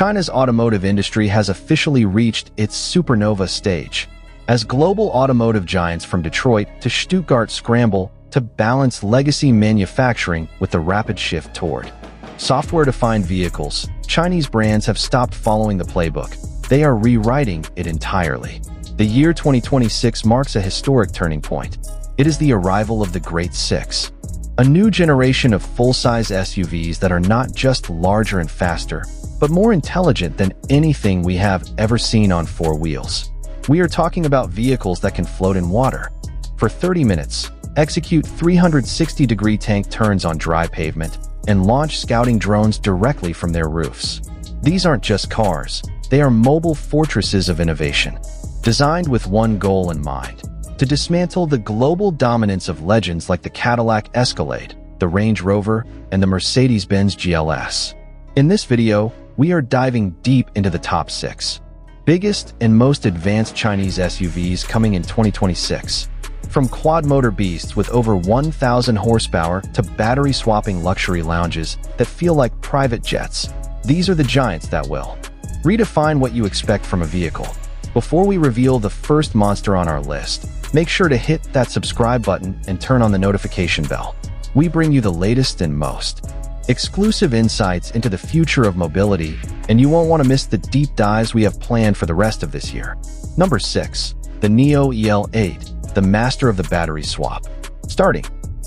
China's automotive industry has officially reached its supernova stage, as global automotive giants from Detroit to Stuttgart scramble to balance legacy manufacturing with the rapid shift toward software-defined vehicles. Chinese brands have stopped following the playbook. They are rewriting it entirely. The year 2026 marks a historic turning point. It is the arrival of the Great Six, a new generation of full-size SUVs that are not just larger and faster, but more intelligent than anything we have ever seen on four wheels. We are talking about vehicles that can float in water for 30 minutes, execute 360-degree tank turns on dry pavement, and launch scouting drones directly from their roofs. These aren't just cars, they are mobile fortresses of innovation, designed with one goal in mind: to dismantle the global dominance of legends like the Cadillac Escalade, the Range Rover, and the Mercedes-Benz GLS. In this video, we are diving deep into the top 6 biggest and most advanced Chinese SUVs coming in 2026. From quad-motor beasts with over 1,000 horsepower to battery-swapping luxury lounges that feel like private jets, these are the giants that will redefine what you expect from a vehicle. Before we reveal the first monster on our list, make sure to hit that subscribe button and turn on the notification bell. We bring you the latest and most exclusive insights into the future of mobility, and you won't want to miss the deep dives we have planned for the rest of this year. Number 6. The NIO EL8, the master of the battery swap. Starting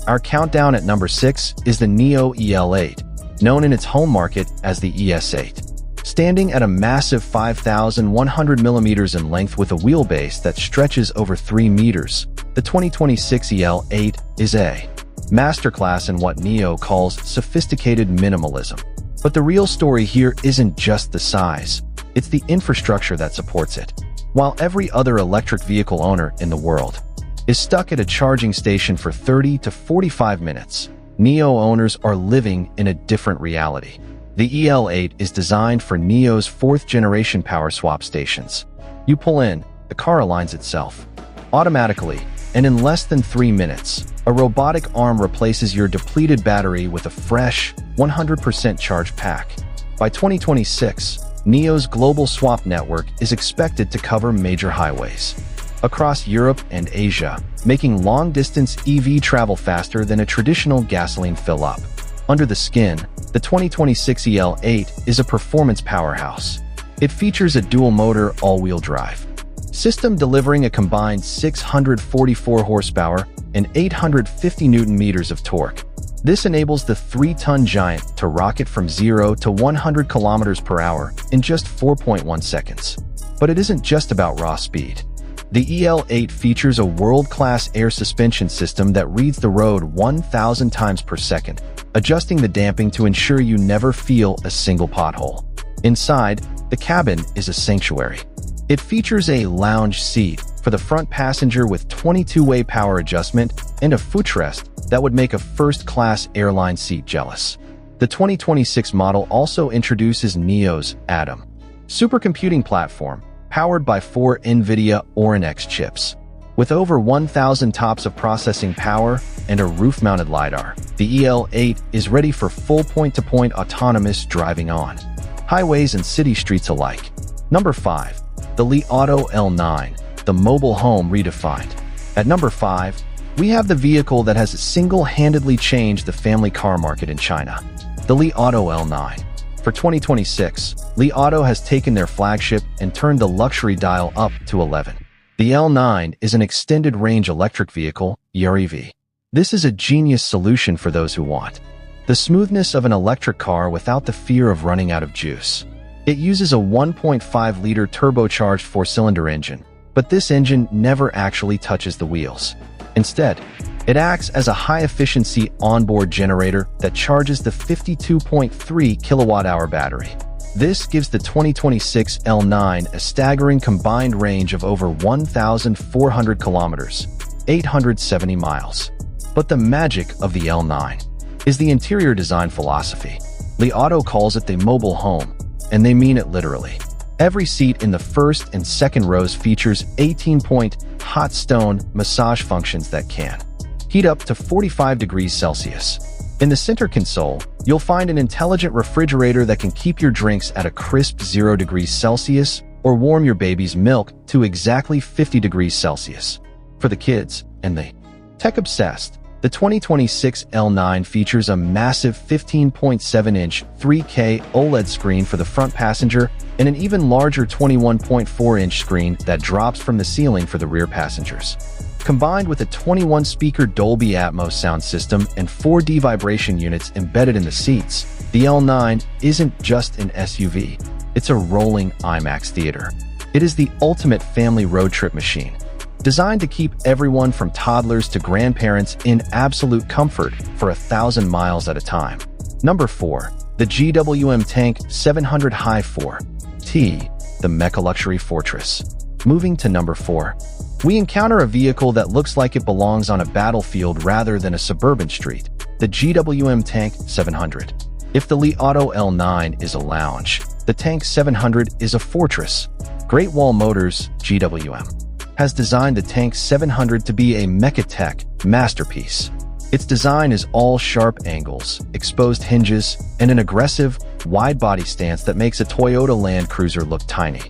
our countdown at number 6 is the NIO EL8, known in its home market as the ES8. Standing at a massive 5,100 millimeters in length with a wheelbase that stretches over 3 meters, the 2026 EL8 is a masterclass in what NIO calls sophisticated minimalism. But the real story here isn't just the size, it's the infrastructure that supports it. While every other electric vehicle owner in the world is stuck at a charging station for 30 to 45 minutes, NIO owners are living in a different reality. The EL8 is designed for NIO's 4th-generation power swap stations. You pull in, the car aligns itself automatically, and in less than 3 minutes, a robotic arm replaces your depleted battery with a fresh, 100% charge pack. By 2026, NIO's global swap network is expected to cover major highways across Europe and Asia, making long-distance EV travel faster than a traditional gasoline fill-up. Under the skin, the 2026 EL8 is a performance powerhouse. It features a dual-motor all-wheel drive system delivering a combined 644 horsepower and 850 Newton-meters of torque. This enables the 3-ton giant to rocket from 0 to 100 kilometers per hour in just 4.1 seconds. But it isn't just about raw speed. The EL8 features a world-class air suspension system that reads the road 1,000 times per second, adjusting the damping to ensure you never feel a single pothole. Inside, the cabin is a sanctuary. It features a lounge seat for the front passenger with 22-way power adjustment and a footrest that would make a first-class airline seat jealous. The 2026 model also introduces NIO's Atom supercomputing platform, powered by 4 NVIDIA Orin X chips. With over 1,000 TOPS of processing power and a roof-mounted LiDAR, the EL8 is ready for full point-to-point autonomous driving on highways and city streets alike. Number 5. The Li Auto L9, the mobile home redefined. At number 5, we have the vehicle that has single-handedly changed the family car market in China, the Li Auto L9. For 2026, Li Auto has taken their flagship and turned the luxury dial up to 11. The L9 is an extended-range electric vehicle, EREV. This is a genius solution for those who want the smoothness of an electric car without the fear of running out of juice. It uses a 1.5-liter turbocharged 4-cylinder engine, but this engine never actually touches the wheels. Instead, it acts as a high-efficiency onboard generator that charges the 52.3 kilowatt-hour battery. This gives the 2026 L9 a staggering combined range of over 1,400 kilometers, 870 miles. But the magic of the L9 is the interior design philosophy. Li Auto calls it the mobile home, and they mean it literally. Every seat in the first and second rows features 18-point hot stone massage functions that can heat up to 45 degrees Celsius. In the center console, you'll find an intelligent refrigerator that can keep your drinks at a crisp 0 degrees Celsius or warm your baby's milk to exactly 50 degrees Celsius. For the kids and the tech-obsessed, the 2026 L9 features a massive 15.7-inch 3K OLED screen for the front passenger and an even larger 21.4-inch screen that drops from the ceiling for the rear passengers. Combined with a 21-speaker Dolby Atmos sound system and 4D vibration units embedded in the seats, the L9 isn't just an SUV. It's a rolling IMAX theater. It is the ultimate family road trip machine, designed to keep everyone from toddlers to grandparents in absolute comfort for 1,000 miles at a time. Number 4. The GWM Tank 700 Hi4T, the Mecha Luxury Fortress. Moving to number 4. We encounter a vehicle that looks like it belongs on a battlefield rather than a suburban street, the GWM Tank 700. If the Li Auto L9 is a lounge, the Tank 700 is a fortress. Great Wall Motors, GWM, has designed the Tank 700 to be a mecha-tech masterpiece. Its design is all sharp angles, exposed hinges, and an aggressive, wide-body stance that makes a Toyota Land Cruiser look tiny.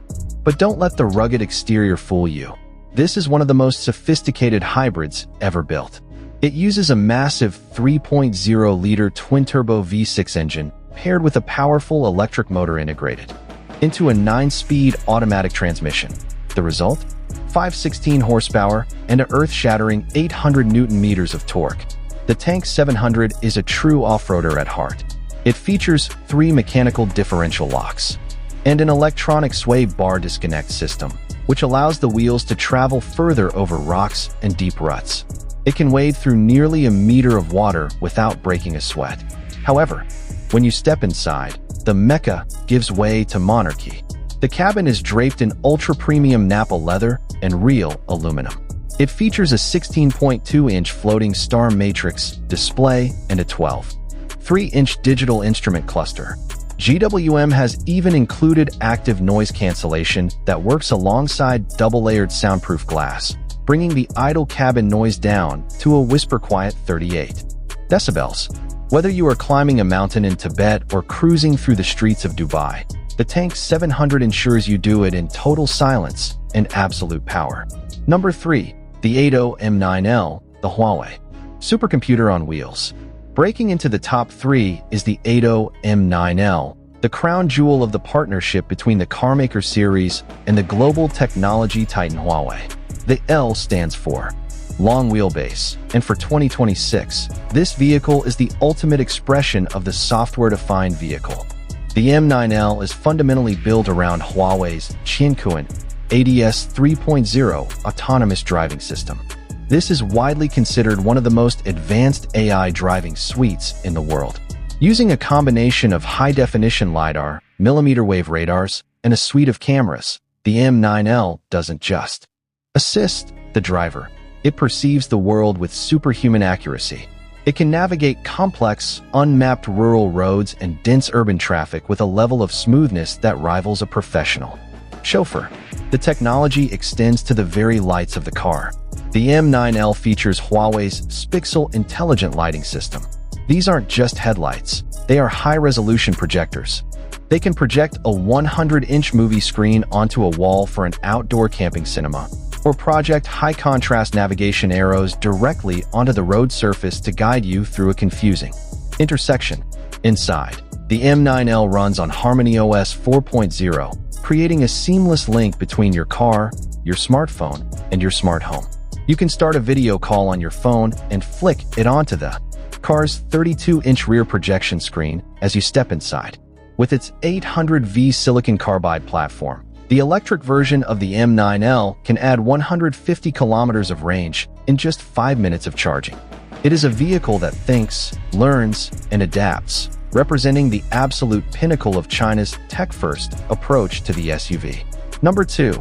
But don't let the rugged exterior fool you. This is one of the most sophisticated hybrids ever built. It uses a massive 3.0-liter twin-turbo V6 engine paired with a powerful electric motor integrated into a 9-speed automatic transmission. The result? 516 horsepower and an earth-shattering 800 Newton-meters of torque. The Tank 700 is a true off-roader at heart. It features 3 mechanical differential locks and an electronic sway bar disconnect system, which allows the wheels to travel further over rocks and deep ruts. It can wade through nearly a meter of water without breaking a sweat. However, when you step inside, the Mecha gives way to monarchy. The cabin is draped in ultra-premium Napa leather and real aluminum. It features a 16.2-inch floating star matrix display and a 12.3-inch digital instrument cluster. GWM has even included active noise cancellation that works alongside double-layered soundproof glass, bringing the idle cabin noise down to a whisper-quiet 38 decibels. Whether you are climbing a mountain in Tibet or cruising through the streets of Dubai, the Tank 700 ensures you do it in total silence and absolute power. Number 3. The 80 M9L, the Huawei supercomputer on wheels. Breaking into the top 3 is the 80 M9L, the crown jewel of the partnership between the carmaker series and the global technology titan Huawei. The L stands for long wheelbase, and for 2026, this vehicle is the ultimate expression of the software-defined vehicle. The M9L is fundamentally built around Huawei's Qiankuan ADS 3.0 autonomous driving system. This is widely considered one of the most advanced AI driving suites in the world. Using a combination of high-definition LiDAR, millimeter-wave radars, and a suite of cameras, the M9L doesn't just assist the driver. It perceives the world with superhuman accuracy. It can navigate complex, unmapped rural roads and dense urban traffic with a level of smoothness that rivals a professional chauffeur. The technology extends to the very lights of the car. The M9L features Huawei's Spixel intelligent lighting system. These aren't just headlights, they are high-resolution projectors. They can project a 100-inch movie screen onto a wall for an outdoor camping cinema, or project high-contrast navigation arrows directly onto the road surface to guide you through a confusing intersection. Inside, the M9L runs on HarmonyOS 4.0, creating a seamless link between your car, your smartphone, and your smart home. You can start a video call on your phone and flick it onto the car's 32-inch rear projection screen as you step inside. With its 800V silicon carbide platform, the electric version of the M9L can add 150 kilometers of range in just 5 minutes of charging. It is a vehicle that thinks, learns, and adapts, representing the absolute pinnacle of China's tech-first approach to the SUV. Number 2.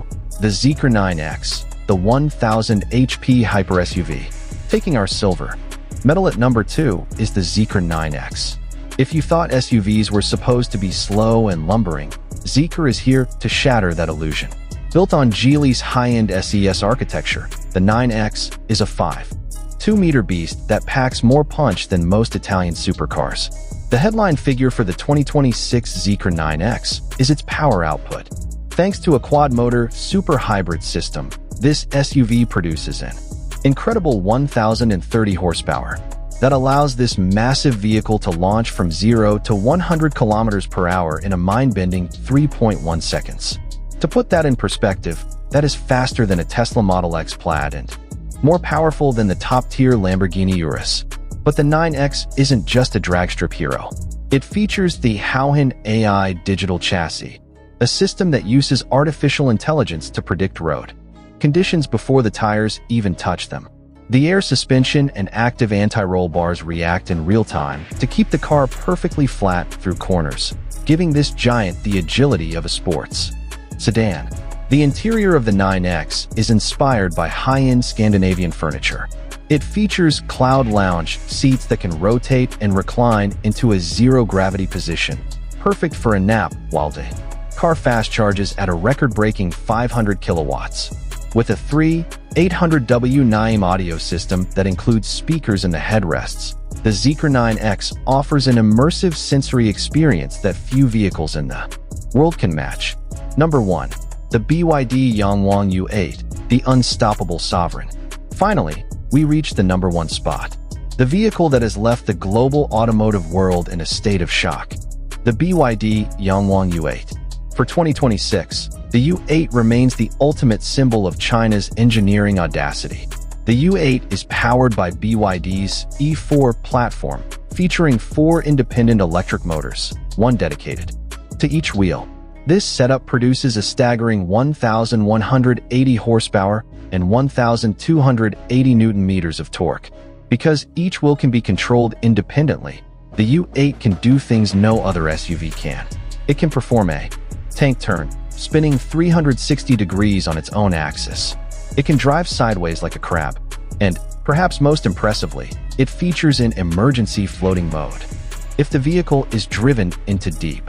The Zeekr 9X, the 1000 HP hyper SUV. Taking our silver medal at number 2 is the Zeekr 9X. If you thought SUVs were supposed to be slow and lumbering, Zeekr is here to shatter that illusion. Built on Geely's high-end SES architecture, the 9X is a 5 2-meter beast that packs more punch than most Italian supercars. The headline figure for the 2026 Zeekr 9X is its power output. Thanks to a quad-motor super hybrid system, this SUV produces an incredible 1,030 horsepower that allows this massive vehicle to launch from 0 to 100 kilometers per hour in a mind-bending 3.1 seconds. To put that in perspective, that is faster than a Tesla Model X Plaid and more powerful than the top-tier Lamborghini Urus. But the 9X isn't just a dragstrip hero. It features the Hauhan AI digital chassis, a system that uses artificial intelligence to predict road conditions before the tires even touch them. The air suspension and active anti-roll bars react in real time to keep the car perfectly flat through corners, giving this giant the agility of a sports sedan. The interior of the 9X is inspired by high-end Scandinavian furniture. It features cloud lounge seats that can rotate and recline into a zero-gravity position, perfect for a nap while the car fast charges at a record-breaking 500 kilowatts. With a 800W NAIM audio system that includes speakers in the headrests, the Zeekr 9X offers an immersive sensory experience that few vehicles in the world can match. Number 1. The BYD Yangwang U8, the unstoppable sovereign. Finally, we reach the number 1 spot. The vehicle that has left the global automotive world in a state of shock. The BYD Yangwang U8. For 2026, the U8 remains the ultimate symbol of China's engineering audacity. The U8 is powered by BYD's E4 platform, featuring 4 independent electric motors, 1 dedicated to each wheel. This setup produces a staggering 1,180 horsepower and 1,280 Newton-meters of torque. Because each wheel can be controlled independently, the U8 can do things no other SUV can. It can perform a tank turn, spinning 360 degrees on its own axis. It can drive sideways like a crab. And, perhaps most impressively, it features an emergency floating mode. If the vehicle is driven into deep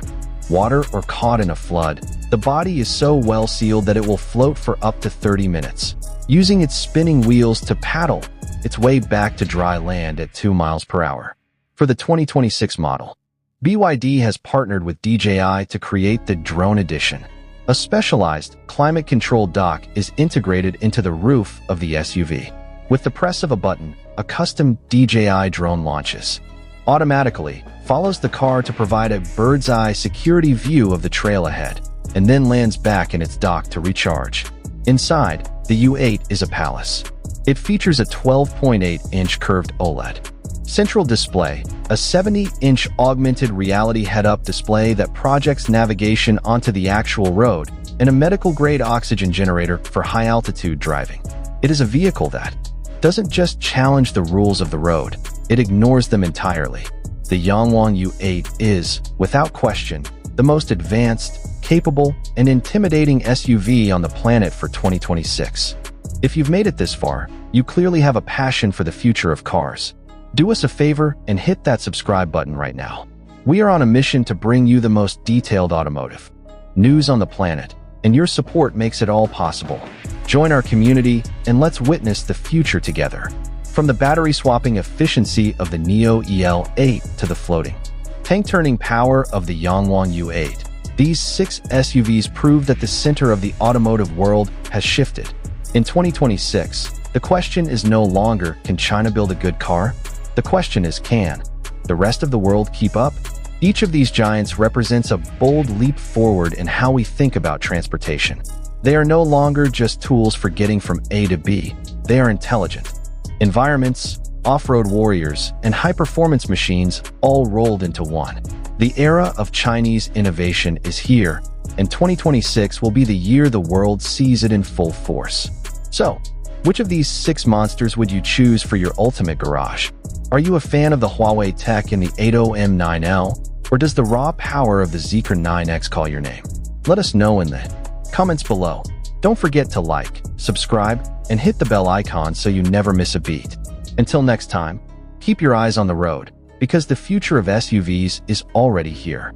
water or caught in a flood, the body is so well sealed that it will float for up to 30 minutes, using its spinning wheels to paddle its way back to dry land at 2 miles per hour. For the 2026 model, BYD has partnered with DJI to create the Drone Edition. A specialized, climate-controlled dock is integrated into the roof of the SUV. With the press of a button, a custom DJI drone launches automatically, follows the car to provide a bird's-eye security view of the trail ahead, and then lands back in its dock to recharge. Inside, the U8 is a palace. It features a 12.8-inch curved OLED central display, a 70-inch augmented reality head-up display that projects navigation onto the actual road, and a medical-grade oxygen generator for high-altitude driving. It is a vehicle that doesn't just challenge the rules of the road, it ignores them entirely. The Yangwang U8 is, without question, the most advanced, capable, and intimidating SUV on the planet for 2026. If you've made it this far, you clearly have a passion for the future of cars. Do us a favor and hit that subscribe button right now. We are on a mission to bring you the most detailed automotive news on the planet, and your support makes it all possible. Join our community and let's witness the future together. From the battery swapping efficiency of the Neo EL8 to the floating tank-turning power of the Yangwang U8, these 6 SUVs prove that the center of the automotive world has shifted. In 2026, the question is no longer, can China build a good car? The question is, can the rest of the world keep up? Each of these giants represents a bold leap forward in how we think about transportation. They are no longer just tools for getting from A to B. They are intelligent environments, off-road warriors, and high-performance machines all rolled into one. The era of Chinese innovation is here, and 2026 will be the year the world sees it in full force. So, which of these 6 monsters would you choose for your ultimate garage? Are you a fan of the Huawei tech in the 80M9L, or does the raw power of the Zeekr 9X call your name? Let us know in the comments below. Don't forget to like, subscribe, and hit the bell icon so you never miss a beat. Until next time, keep your eyes on the road, because the future of SUVs is already here.